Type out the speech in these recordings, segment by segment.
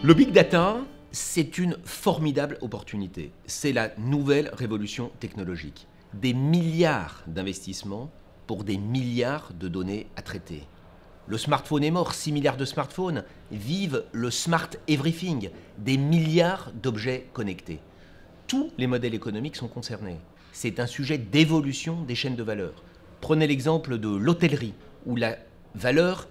Le big data, c'est une formidable opportunité. C'est la nouvelle révolution technologique. Des milliards d'investissements pour des milliards de données à traiter. Le smartphone est mort, 6 milliards de smartphones. Vive le smart everything, des milliards d'objets connectés. Tous les modèles économiques sont concernés. C'est un sujet d'évolution des chaînes de valeur. Prenez l'exemple de l'hôtellerie, où la valeur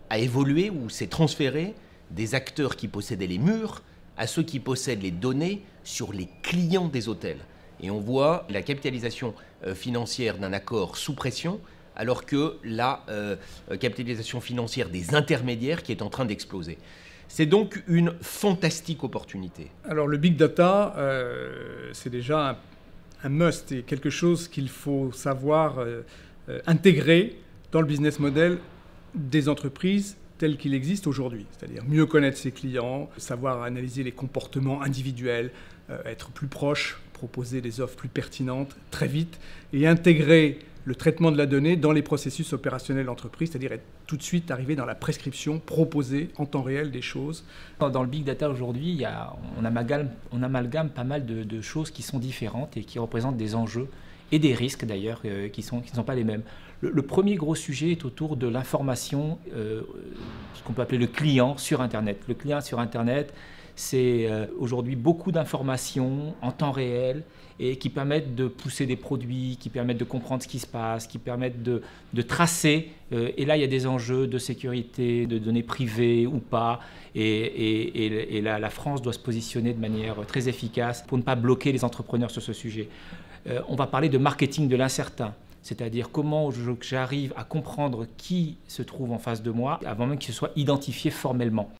a évolué, où s'est transférée des acteurs qui possédaient les murs à ceux qui possèdent les données sur les clients des hôtels. Et on voit la capitalisation financière d'un accord sous pression, alors que la capitalisation financière des intermédiaires qui est en train d'exploser. C'est donc une fantastique opportunité. Alors le big data, c'est déjà un must et quelque chose qu'il faut savoir intégrer dans le business model des entreprises tel qu'il existe aujourd'hui. C'est-à-dire mieux connaître ses clients, savoir analyser les comportements individuels, être plus proche, proposer des offres plus pertinentes très vite et intégrer le traitement de la donnée dans les processus opérationnels d'entreprise, c'est-à-dire être tout de suite arrivé dans la prescription, proposer en temps réel des choses. Dans le big data aujourd'hui, on amalgame pas mal de choses qui sont différentes et qui représentent des enjeux et des risques d'ailleurs qui ne sont pas les mêmes. Le premier gros sujet est autour de l'information, ce qu'on peut appeler le client sur Internet. Le client sur Internet, c'est aujourd'hui beaucoup d'informations en temps réel et qui permettent de pousser des produits, qui permettent de comprendre ce qui se passe, qui permettent de tracer. Et là, il y a des enjeux de sécurité, de données privées ou pas. Et la France doit se positionner de manière très efficace pour ne pas bloquer les entrepreneurs sur ce sujet. On va parler de marketing de l'incertain. C'est-à-dire comment j'arrive à comprendre qui se trouve en face de moi avant même qu'il se soit identifié formellement.